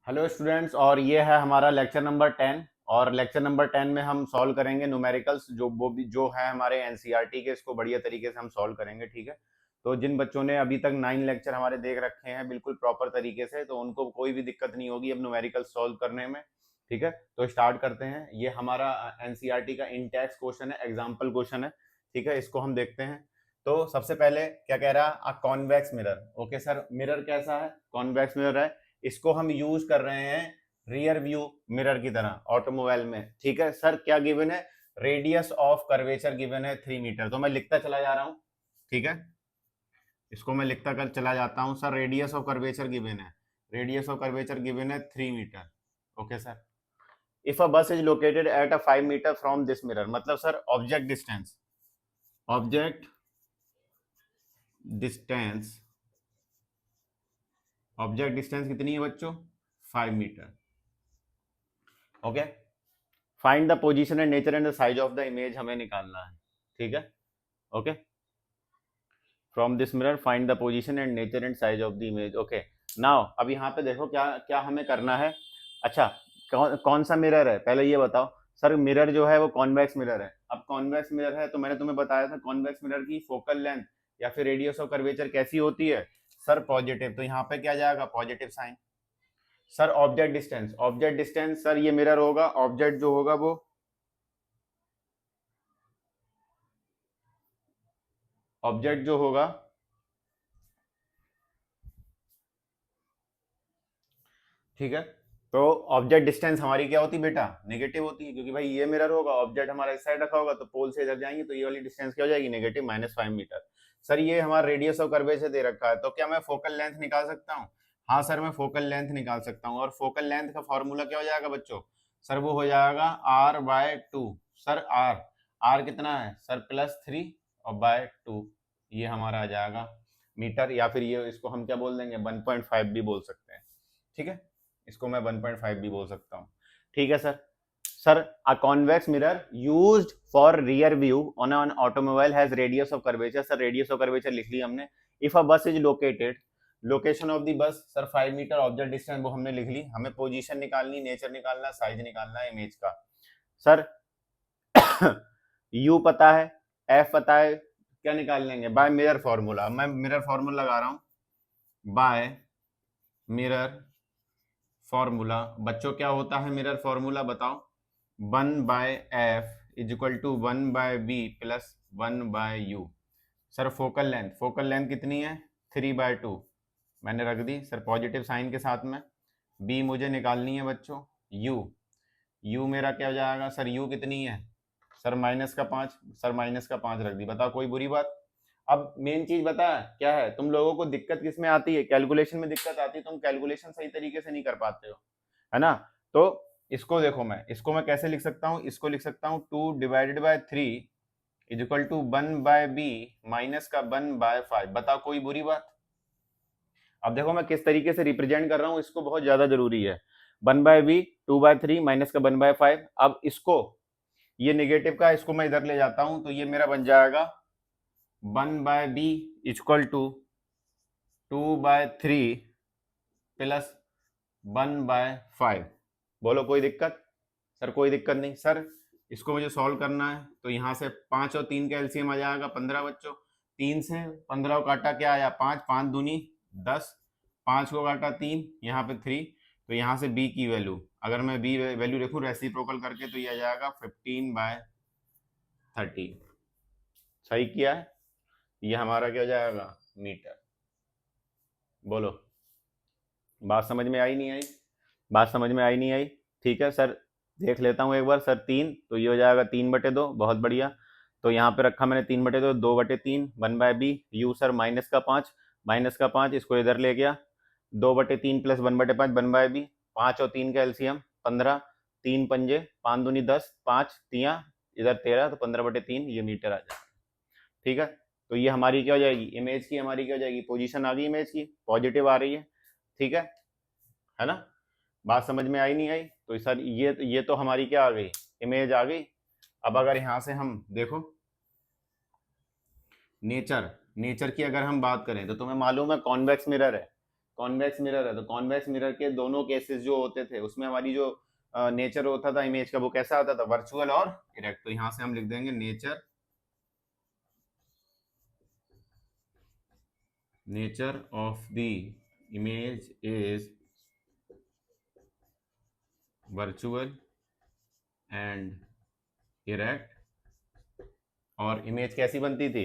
Hello students, और ये है हमारा लेक्चर नंबर 10। और लेक्चर नंबर 10 में हम सॉल्व करेंगे न्यूमेरिकल्स जो है हमारे एनसीईआरटी के। इसको बढ़िया तरीके से हम सॉल्व करेंगे, ठीक है। तो जिन बच्चों ने अभी तक 9 लेक्चर हमारे देख रखे हैं बिल्कुल प्रॉपर तरीके से, तो उनको कोई भी दिक्कत नहीं होगी अब न्यूमेरिकल्स सॉल्व करने में, ठीक है। तो स्टार्ट करते हैं। ये हमारा एनसीईआरटी का इन टेक्स्ट क्वेश्चन है, एग्जाम्पल क्वेश्चन है, ठीक है। इसको हम देखते हैं। तो सबसे पहले क्या कह रहा है, अ convex mirror. Okay sir, mirror कैसा है? कॉन्वेक्स मिरर है। इसको हम यूज कर रहे हैं रियर व्यू मिरर की तरह ऑटोमोबाइल में, ठीक है सर। क्या गिवन है? रेडियस ऑफ कर्वेचर गिवन है 3 मीटर। तो मैं लिखता चला जा रहा हूं, ठीक है। इसको मैं लिखता कर चला जाता हूं sir. Radius of curvature given है, रेडियस ऑफ कर्वेचर गिवन है 3 meter. Okay sir. If a bus is located at a 5 meter from this mirror, मतलब sir object distance, object distance, object distance कितनी है बच्चों? 5 meter. Okay. Find the position and nature and the size of the image हमें निकालना है, ठीक है। Okay. From this mirror find the position and nature and size of the image. Okay. Now अब यहाँ पे देखो क्या क्या हमें करना है। अच्छा, कौन सा मिरर है पहले ये बताओ। सर मिरर जो है वो कॉन्वेक्स मिरर है। अब कॉन्वेक्स मिरर है तो मैंने तुम्हें बताया था कॉन्वेक्स मिरर की फोकल लेंथ या फिर रेडियस ऑफ कर्वेचर कैसी होती है सर? पॉजिटिव। तो यहाँ पे क्या जाएगा? Positive sign. Sir object distance, object distance sir ये मिरर होगा, ऑब्जेक्ट जो होगा वो, ऑब्जेक्ट जो होगा, ठीक है। तो ऑब्जेक्ट डिस्टेंस हमारी क्या होती है बेटा? नेगेटिव होती है, क्योंकि भाई ये मिरर होगा, ऑब्जेक्ट हमारा इस साइड रखा होगा, तो पोल से इधर जाएंगे तो ये वाली डिस्टेंस क्या हो जाएगी? Negative, -5 metre. सर ये हमारा रेडियस ऑफ कर्वेचर दे रखा है, तो क्या मैं फोकल लेंथ निकाल सकता हूँ? हाँ सर, मैं फोकल लेंथ निकाल सकता हूँ। और फोकल लेंथ का फॉर्मूला क्या हो जाएगा बच्चों? सर वो हो जाएगा r/2। सर आर कितना है सर? +3 और /2, ये हमारा आ जाएगा मीटर। या फिर ये इसको हम क्या बोल देंगे? 1.5 भी बोल सकते हैं, ठीक है। इसको मैं 1.5 भी बोल सकता हूँ, ठीक है sir. Sir a convex mirror used for rear view on an automobile has radius of curvature. Sir radius of curvature लिख लिया हमने। If a bus is located, location of the bus sir 5 metre, object distance वो हमने लिख ली। हमें position निकालनी, nature निकालना, size निकालना है इमेज का। सर यू पता है, एफ पता है, क्या निकाल लेंगे? By mirror formula. मैं मिरर फॉर्मूला लगा रहा हूं, बाय मिरर फॉर्मूला। बच्चों क्या होता है मिरर फॉर्मूला बताओ? 1/f is equal to 1/b plus 1/u। Sir focal length, focal length कितनी है? 3/2 मैंने रख दी सर पॉजिटिव साइन के साथ में। b मुझे निकालनी है बच्चों, u। u मेरा क्या हो जाएगा सर? u कितनी है सर? -5। सर -5 रख दी। बताओ कोई बुरी बात? अब मेन चीज बता क्या है, तुम लोगों को दिक्कत किस में आती है? कैलकुलेशन में दिक्कत आती है। तुम कैलकुलेशन सही तरीके से नहीं कर पाते हो, है ना। तो इसको देखो, इसको मैं कैसे लिख सकता हूँ? इसको लिख सकता हूँ 2/3 is equal to 1/b minus का 1/5। बताओ कोई बुरी बात? अब देखो मैं किस तरीके से रिप्रेजेंट कर रहा हूँ, इसको बहुत ज्यादा जरूरी है। 1/b 2/3 माइनस का 1/5। अब इसको, ये नेगेटिव का, इसको मैं इधर ले जाता हूं तो ये मेरा बन जाएगा 1/b इक्वल टू 2/3 प्लस 1/5। बोलो कोई दिक्कत? सर कोई दिक्कत नहीं। सर इसको मुझे सॉल्व करना है, तो यहाँ से 5 और 3 का एलसीएम आ जाएगा 15 बच्चों। 3 से 15 को काटा क्या आया? 5, 5 दूनी 10, 5 को काटा 3, यहाँ पे 3। तो यहाँ से b की वैल्यू, अगर मैं b वैल्यू लिखूँ रेसिप्रोकल करके, तो ये आ जाएगा 15/30। सही किया है। ये हमारा क्या हो जाएगा? मीटर। बोलो बात समझ में आई नहीं आई? बात समझ में आई नहीं आई? ठीक है सर, देख लेता हूँ एक बार सर। 3 तो ये हो जाएगा 3/2, बहुत बढ़िया। तो यहाँ पे रखा मैंने 3/2, 2/3 1/b। यू सर -5, -5 इसको इधर ले गया, 2/3 प्लस 1/5 1/b। 5 और 3 का एलसीएम 15, 3 पंजे 5 दूनी 10, 5 तियाँ इधर 13, तो 15/3 ये मीटर आ जाएगा, ठीक है। तो ये हमारी क्या हो जाएगी? इमेज की हमारी क्या हो जाएगी? पोजीशन आ गई इमेज की, पॉजिटिव आ रही है, ठीक है ना। बात समझ में आई नहीं आई? तो सर ये तो हमारी क्या आ गई? इमेज आ गई। अब अगर यहां से हम देखो नेचर, नेचर की अगर हम बात करें, तो तुम्हें मालूम है कॉन्वेक्स मिरर है, कॉन्वेक्स मिरर है, तो कॉन्वेक्स मिरर के दोनों केसेस जो होते थे उसमें हमारी जो नेचर होता था इमेज का वो कैसा आता था, वर्चुअल और इरेक्ट। तो यहां से हम लिख देंगे nature of the image is virtual and erect. और इमेज कैसी बनती थी,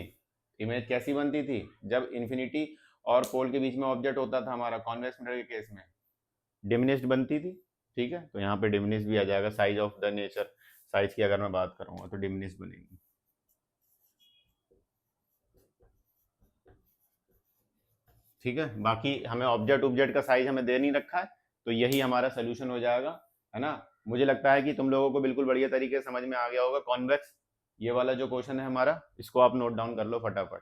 इमेज कैसी बनती थी, जब इन्फिनिटी और पोल के बीच में ऑब्जेक्ट होता था हमारा कॉन्वेक्स मिरर के केस में डिमिनिश्ड बनती थी। ठीक है, तो यहाँ पे डिमिनिश्ड भी आ जाएगा, size of the nature, size की अगर मैं बात करूंगा तो डिमिनिश्ड बनेगी। ठीक है, बाकी हमें ऑब्जेक्ट का साइज हमें दे नहीं रखा है, तो यही हमारा सोल्यूशन हो जाएगा, है ना। मुझे लगता है कि तुम लोगों को बिल्कुल बढ़िया तरीके से समझ में आ गया होगा कॉन्वेक्स। ये वाला जो क्वेश्चन है हमारा, इसको आप नोट डाउन कर लो फटाफट।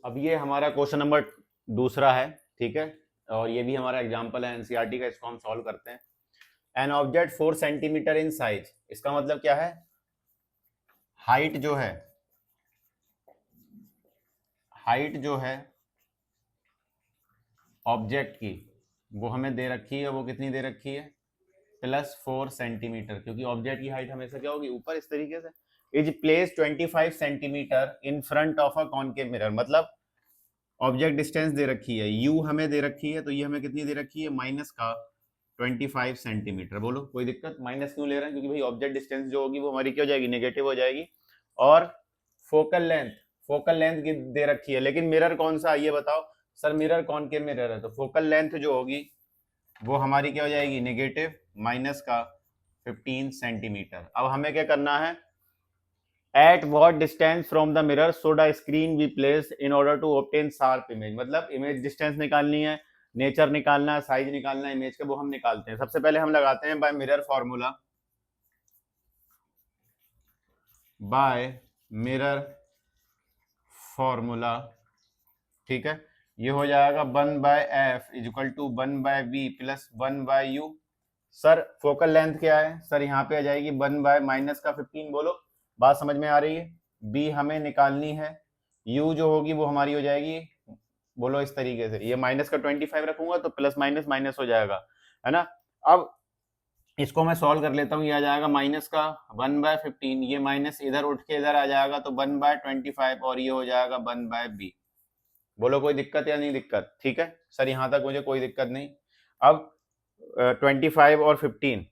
अब ये हमारा क्वेश्चन नंबर दूसरा है, ठीक है, और ये भी हमारा एग्जांपल है एनसीईआरटी का, इसको हम सॉल्व करते हैं। An object 4 centimetre in size, इसका मतलब क्या है, हाइट जो है, हाइट जो है ऑब्जेक्ट की वो हमें दे रखी है, वो कितनी दे रखी है, +4 सेंटीमीटर, क्योंकि ऑब्जेक्ट की हाइट हमेशा क्या होगी, ऊपर, इस तरीके से। Is place 25 centimetre in front of a concave mirror, मतलब ऑब्जेक्ट डिस्टेंस दे रखी है, यू हमें दे रखी है, तो ये हमें कितनी दे रखी है, माइनस का 25 सेंटीमीटर। बोलो कोई दिक्कत, माइनस क्यों ले रहे हैं, क्योंकि भाई ऑब्जेक्ट डिस्टेंस जो होगी वो हमारी क्या हो जाएगी, नेगेटिव हो जाएगी। और फोकल लेंथ, फोकल लेंथ दे रखी है, लेकिन मिरर कौन सा, ये बताओ सर, मिरर कॉनकेव मिरर है, तो फोकल लेंथ जो होगी वो हमारी क्या हो जाएगी, नेगेटिव, माइनस का 15 सेंटीमीटर। अब हमें क्या करना है, at what distance from the mirror should a screen be placed in order to obtain sharp image, मतलब इमेज डिस्टेंस निकालनी है, नेचर निकालना है, साइज निकालना है इमेज का, वो हम निकालते हैं। सबसे पहले हम लगाते हैं by mirror formula, by mirror formula, ठीक है। ये हो जाएगा 1/f is equal to 1/v plus 1/u। Sir focal length क्या है, सर यहाँ पे आ जाएगी 1/माइनस का 15। बोलो बात समझ में आ रही है, b हमें निकालनी है, u जो होगी वो हमारी हो जाएगी, बोलो इस तरीके से, ये माइनस का 25 रखूंगा तो प्लस माइनस माइनस हो जाएगा, है ना। अब इसको मैं सॉल्व कर लेता हूँ, ये आ जाएगा माइनस का 1/15, ये माइनस इधर उठ के इधर आ जाएगा तो 1/25, और ये हो जाएगा 1/b। बोलो कोई दिक्कत या नहीं दिक्कत, ठीक है सर, यहाँ तक मुझे कोई दिक्कत नहीं। अब 25 और 15,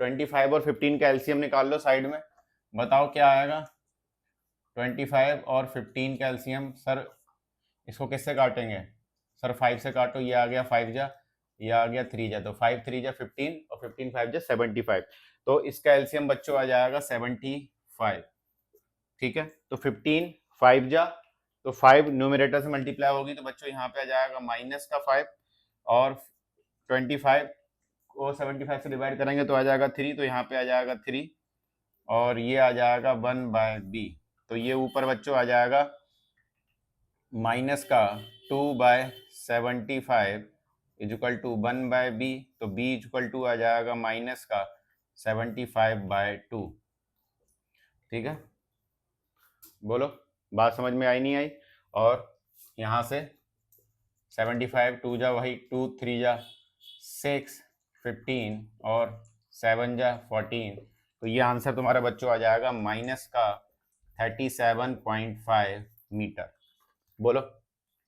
25 और 15 का एलसीएम निकाल लो साइड में, बताओ क्या आएगा, 25 और 15 का एलसीएम। सर इसको किससे काटेंगे, सर 5 से काटो, ये आ गया 5 जा, ये आ गया 3 जा, तो 5 3 जा 15 और 15 5 जा 75, तो इसका एलसीएम बच्चों आ जाएगा 75। ठीक है, तो 15 5 जा, तो 5 न्यूमरेटर से मल्टीप्लाई होगी, तो बच्चों यहाँ पे आ जाएगा माइनस का 5, और 25 को 75 से डिवाइड करेंगे तो आ जाएगा 3, तो यहाँ पे आ जाएगा 3, और ये आ जाएगा 1/b, तो ये ऊपर बच्चों आ जाएगा माइनस का 2/75 इज इक्वल टू 1/b, तो b इज इक्वल टू आ जाएगा माइनस का 75/2। ठीक है, बोलो बात समझ में आई नहीं आई। और यहाँ से 75 2 जा वही 2 3 जा 6 15 और 7 जा 14, तो ये आंसर तुम्हारा बच्चों आ जाएगा माइनस का 37.5 मीटर। बोलो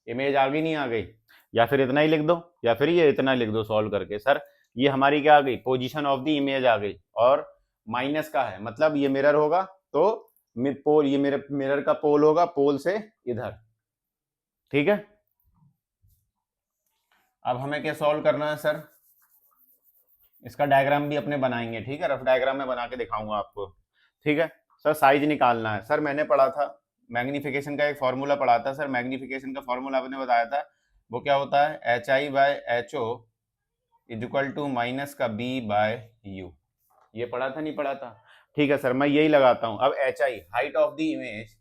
इमेज आ गई नहीं आ गई, या फिर इतना ही लिख दो, या फिर ये इतना लिख दो सॉल्व करके, सर ये हमारी क्या आ गई, पोजीशन ऑफ द इमेज आ गई, और माइनस का है, मतलब ये मिरर होगा तो पोल, ये मिरर का पोल होगा, पोल से इधर। ठीक है, अब हमें क्या सॉल्व करना है सर, इसका डायग्राम भी अपने बनाएंगे, ठीक है, रफ डायग्राम में बना के दिखाऊंगा आपको। ठीक है सर, साइज निकालना है, सर मैंने पढ़ा था मैग्निफिकेशन का एक फॉर्मूला पढ़ा था सर, मैग्निफिकेशन का फॉर्मूला आपने बताया था, वो क्या होता है, HI/HO is equal to minus का B/U, ये पढ़ा था नहीं पढ़ा था, ठीक है सर, मैं यही लगाता हूं। अब HI height of the image,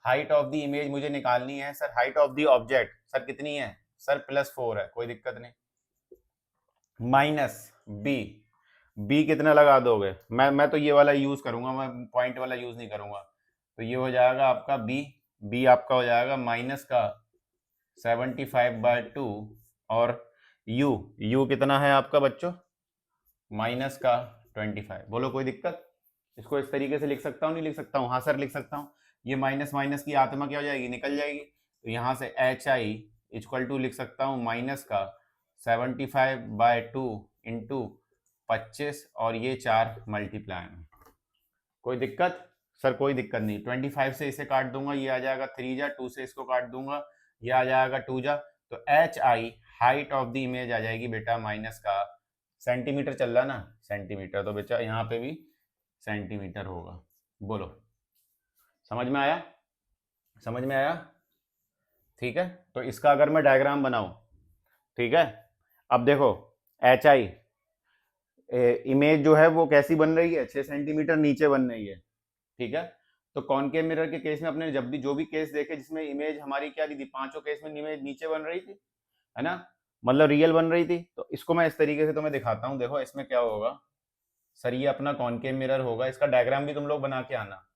height of the image मुझे निकालनी है sir, height of the object sir कितनी है, सर +4 है, कोई दिक्कत नहीं, माइनस बी कितना लगा दोगे, मैं तो ये वाला यूज करूंगा, मैं पॉइंट वाला यूज नहीं करूंगा, तो ये हो जाएगा आपका बी आपका हो जाएगा माइनस का 75/2 और यू कितना है आपका बच्चों, माइनस का 25। बोलो कोई दिक्कत? इसको इस तरीके से लिख सकता हूँ नहीं लिख सकता हूँ? हाँ सर लिख सकता हूँ। ये माइनस माइनस की आत्मा क्या हो जाएगी, निकल जाएगी। तो यहाँ से एच आई इक्वल टू लिख सकता हूँ माइनस का 75/2 इंटू 25 और ये 4 मल्टीप्लाई में। कोई दिक्कत? सर कोई दिक्कत नहीं। 25 से इसे काट दूंगा, ये आ जाएगा 3 जा, 2 से इसको काट दूंगा, ये आ जाएगा 2 जा। तो H I height of the image आ जाएगी बेटा माइनस का, सेंटीमीटर चल रहा ना, सेंटीमीटर, तो बेटा यहाँ पे भी सेंटीमीटर होगा। बोलो समझ में आया? समझ में आया? ठीक है। तो इसका अगर मैं डायग्राम बनाऊं, ठीक है, अब देखो एच आई इमेज जो है वो कैसी बन रही है, 6 सेंटीमीटर नीचे बन रही है, ठीक है। तो कॉनकेव मिरर के केस में अपने जब भी जो भी केस देखे जिसमें इमेज हमारी क्या दी थी, पांचों केस में इमेज नीचे बन रही थी, है ना, मतलब रियल बन रही थी। तो इसको मैं इस तरीके से तुम्हें दिखाता हूँ। देखो इसमें क्या होगा सर, ये अपना कॉनकेव मिरर होगा, इसका डायग्राम भी तुम लोग बना के आना।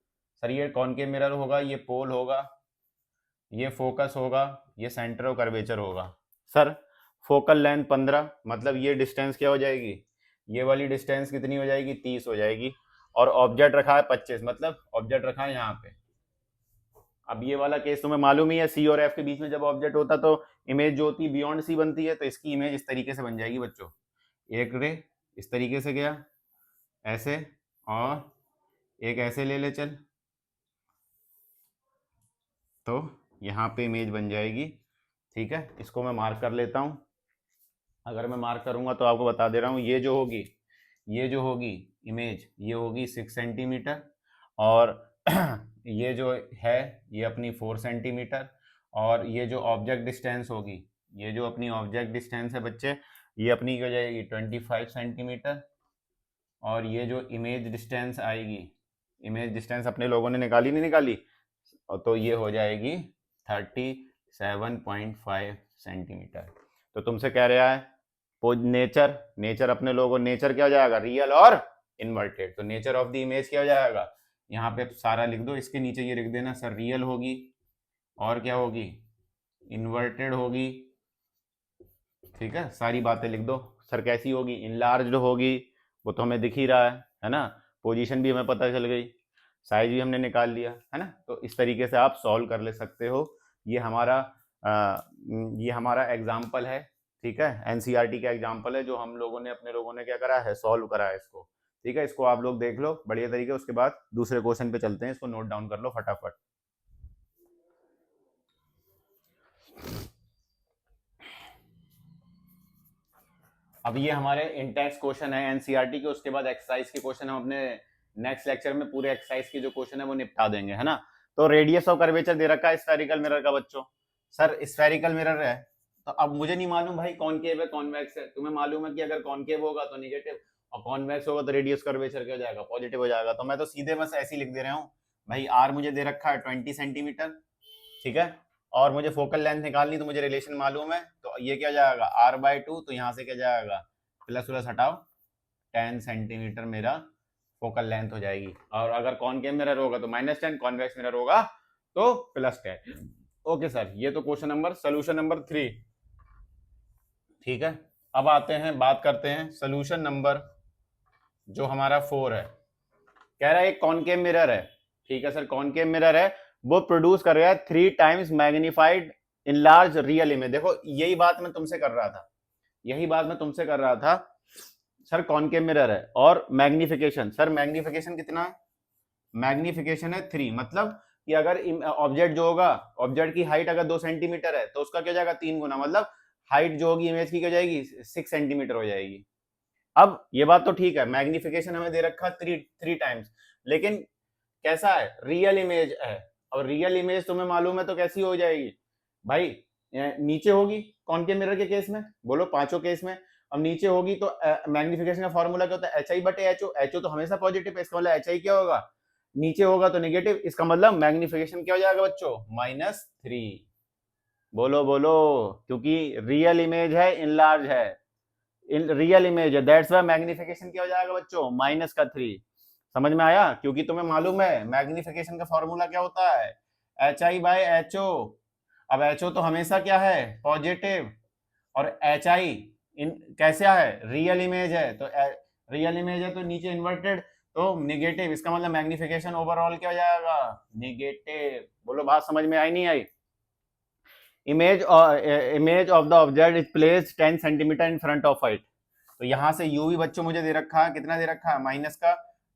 सर ये कॉनकेव मिरर होगा, ये पोल होगा, ये फोकस होगा, ये सेंटर ऑफ कर्वेचर होगा। सर फोकल लेंथ 15, मतलब ये डिस्टेंस क्या हो जाएगी, ये वाली डिस्टेंस कितनी हो जाएगी, 30 हो जाएगी। और ऑब्जेक्ट रखा है 25, मतलब ऑब्जेक्ट रखा है यहाँ पे। अब ये वाला केस तुम्हें मालूम ही है, सी और एफ के बीच में जब ऑब्जेक्ट होता तो इमेज जो होती है बियॉन्ड सी बनती है। तो इसकी इमेज इस तरीके से बन जाएगी बच्चों, एक रे इस तरीके से गया ऐसे, और एक ऐसे ले ले चल, तो यहाँ पे इमेज बन जाएगी। ठीक है, इसको मैं मार्क कर लेता हूँ। अगर मैं मार्क करूंगा तो आपको बता दे रहा हूँ, ये जो होगी इमेज, ये होगी 6 सेंटीमीटर, और ये जो है ये अपनी 4 सेंटीमीटर, और ये जो ऑब्जेक्ट डिस्टेंस होगी, ये जो अपनी ऑब्जेक्ट डिस्टेंस है बच्चे, ये अपनी हो जाएगी 25 सेंटीमीटर, और ये जो इमेज डिस्टेंस आएगी, इमेज डिस्टेंस अपने लोगों ने निकाली नहीं निकाली, तो ये हो जाएगी 37.5 सेंटीमीटर। तो तुमसे कह रहा है नेचर अपने लोगों, नेचर क्या हो जाएगा, रियल और इन्वर्टेड। तो नेचर ऑफ द इमेज क्या हो जाएगा, यहाँ पे सारा लिख दो, इसके नीचे ये लिख देना सर, रियल होगी और क्या होगी, इन्वर्टेड होगी। ठीक है, सारी बातें लिख दो। सर कैसी होगी, इनलार्ज्ड होगी, वो तो हमें दिख ही रहा है ना, पोजीशन भी हमें पता चल गई, साइज भी हमने निकाल लिया, है ना। तो इस तरीके से आप सॉल्व कर ले सकते हो। ये हमारा एग्जाम्पल है, ठीक है, एनसीईआरटी का एग्जाम्पल है, जो हम लोगों ने अपने लोगों ने क्या करा है, सॉल्व करा है इसको। ठीक है, इसको आप लोग देख लो बढ़िया तरीके, उसके बाद दूसरे क्वेश्चन पे चलते हैं, इसको नोट डाउन कर लो फटाफट। अब ये हमारे इंटेक्स क्वेश्चन है एनसीईआरटी के, उसके बाद एक्सरसाइज के क्वेश्चन हम अपने नेक्स्ट लेक्चर में पूरे एक्सरसाइज की जो क्वेश्चन है वो निपटा देंगे, है ना। तो रेडियस ऑफ कर्वेचर दे रखा है स्फेरिकल मिरर का बच्चों। सर स्फेरिकल मिरर है, तो अब मुझे नहीं मालूम भाई कॉनकेव है कॉन्वेक्स है। तुम्हें मालूम है कि अगर कॉनकेव होगा तो निगेटिव और कॉन्वेक्स होगा तो रेडियस कर्वेचर क्या हो जाएगा, पॉजिटिव हो जाएगा। तो मैं तो सीधे बस ऐसे ही लिख दे रहा हूँ भाई, आर मुझे दे रखा है 20 सेंटीमीटर, ठीक है, और मुझे फोकल लेंथ निकालनी, तो मुझे रिलेशन मालूम है, तो ये क्या जाएगा r/2, तो यहाँ से क्या जाएगा, प्लस प्लस हटाओ 10 सेंटीमीटर मेरा फोकल लेंथ हो जाएगी। और अगर कॉनकेव मिरर होगा तो -10, कॉन्वेक्स मिरर होगा तो +10। ओके सर, ये तो क्वेश्चन नंबर सोल्यूशन नंबर 3। ठीक है, अब आते हैं, बात करते हैं सोल्यूशन नंबर जो हमारा 4 है। कह रहा है एक कॉनकेव मिरर है, ठीक है सर, कॉनकेव मिरर है, वो प्रोड्यूस कर रहा है 3 times magnified in large real image. देखो यही बात मैं तुमसे कर रहा था, यही बात मैं तुमसे कर रहा था। सर कॉनकेव मिरर है और मैग्निफिकेशन, सर मैग्निफिकेशन कितना है, मैग्निफिकेशन है 3, मतलब कि अगर ऑब्जेक्ट जो होगा, ऑब्जेक्ट की हाइट अगर 2 सेंटीमीटर है तो उसका क्या जाएगा 3 गुना, मतलब हाइट जो होगी इमेज की क्या जाएगी 6 सेंटीमीटर हो जाएगी। अब ये बात तो ठीक है, मैग्निफिकेशन हमें दे रखा 3 टाइम्स, लेकिन कैसा है, रियल इमेज है। और रियल इमेज तुम्हें मालूम है तो कैसी हो जाएगी भाई, नीचे होगी कॉनकेव मिरर के केस में, बोलो पांचों केस में। अब नीचे होगी तो मैग्निफिकेशन का फॉर्मूला क्या होता है, HI/HO, HO तो हमेशा पॉजिटिव है, इसका मतलब HI क्या होगा, नीचे होगा तो नेगेटिव, इसका मतलब मैग्निफिकेशन क्या हो जाएगा बच्चों, -3। बोलो बोलो, क्योंकि रियल इमेज है, इनलार्ज है, रियल इमेज है, दैट्स व्हाई मैग्निफिकेशन क्या हो जाएगा बच्चों, -3। समझ में आया? क्योंकि तुम्हें मालूम है मैग्निफिकेशन का फॉर्मूला क्या होता है, HI/HO। अब HO तो हमेशा क्या है, पॉजिटिव, और HI इन कैसा है, रियल इमेज है, तो रियल इमेज है तो नीचे इन्वर्टेड तो निगेटिव, इसका मतलब मैग्निफिकेशन ओवरऑल क्या हो जाएगा, निगेटिव। बोलो बात समझ में आई नहीं आई? Image of the object is placed 10 centimeter in front of it. तो यहाँ से यू भी बच्चों मुझे दे रखा है, कितना दे रखा है, माइनस का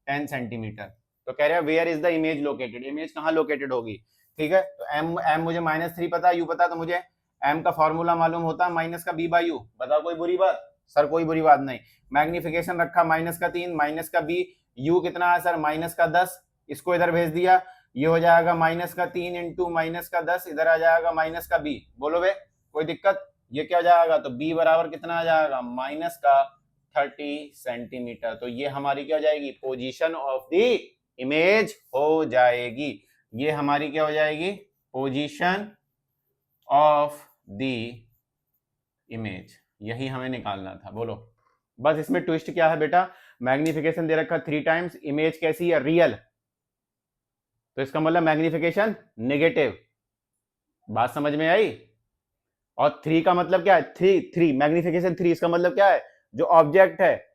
10 सेंटीमीटर। तो कह रहे हैं where is the image located, image कहाँ लोकेटेड होगी, ठीक है। तो एम मुझे -3 पता, यू पता, तो मुझे एम का फॉर्मूला मालूम होता है माइनस का बी बाई यू। बताओ कोई बुरी बात? सर कोई बुरी बात नहीं। मैग्निफिकेशन रखा -3, माइनस का बी, यू कितना है सर, -10, इसको इधर भेज दिया, ये हो जाएगा -3 इंटू -10, इधर आ जाएगा माइनस का बी। बोलो बे कोई दिक्कत? ये क्या हो जाएगा, तो बी बराबर कितना आ जाएगा, -30 सेंटीमीटर। तो ये हमारी क्या हो जाएगी, पोजीशन ऑफ द इमेज हो जाएगी। ये हमारी क्या हो जाएगी, पोजीशन ऑफ द इमेज। यही हमें निकालना था। बोलो बस इसमें ट्विस्ट क्या है बेटा, मैग्निफिकेशन दे रखा 3 टाइम्स, इमेज कैसी है, रियल, तो इसका मतलब मैग्निफिकेशन नेगेटिव। बात समझ में आई? और 3 का मतलब क्या है, 3 मैग्निफिकेशन 3, इसका मतलब क्या है, जो ऑब्जेक्ट है,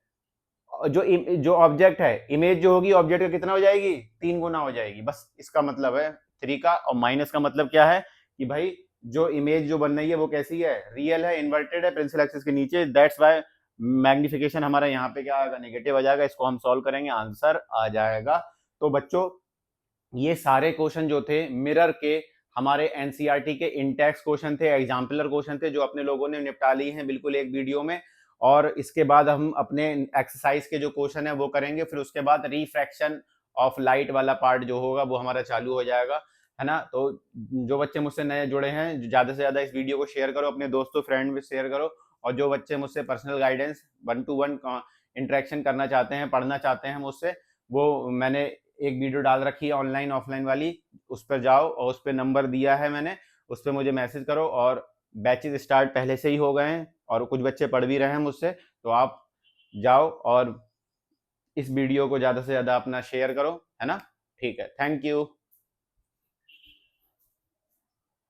जो ऑब्जेक्ट है, इमेज जो होगी ऑब्जेक्ट का कितना हो जाएगी, 3 गुना हो जाएगी। बस इसका मतलब है 3 का। और माइनस का मतलब क्या है कि भाई जो इमेज जो बन रही है वो कैसी है, रियल है, इन्वर्टेड है प्रिंसिपल एक्सिस के नीचे, दैट्स वाई मैग्निफिकेशन हमारा यहाँ पे क्या आएगा, नेगेटिव आ जाएगा। इसको हम सॉल्व करेंगे, आंसर आ जाएगा। तो बच्चों ये सारे क्वेश्चन जो थे मिरर के, हमारे एनसीईआरटी के इंटेक्स क्वेश्चन थे, एग्जाम्पलर क्वेश्चन थे, जो अपने लोगों ने निपटा लिए हैं बिल्कुल एक वीडियो में। और इसके बाद हम अपने एक्सरसाइज के जो क्वेश्चन है वो करेंगे, फिर उसके बाद रिफ्रैक्शन ऑफ लाइट वाला पार्ट जो होगा वो हमारा चालू हो जाएगा, है ना। तो जो बच्चे मुझसे नए जुड़े हैं, ज्यादा से ज्यादा इस वीडियो को शेयर करो, अपने दोस्तों फ्रेंड में शेयर करो। और जो बच्चे मुझसे पर्सनल गाइडेंस 1-to-1 इंटरेक्शन करना चाहते हैं, पढ़ना चाहते हैं मुझसे, वो मैंने एक वीडियो डाल रखी है ऑनलाइन ऑफलाइन वाली, उस पर जाओ और उस पर नंबर दिया है मैंने, उस पर मुझे मैसेज करो। और बैचेस स्टार्ट पहले से ही हो गए हैं और कुछ बच्चे पढ़ भी रहे हैं मुझसे, तो आप जाओ और इस वीडियो को ज़्यादा से ज़्यादा अपना शेयर करो, है ना। ठीक है, थैंक यू।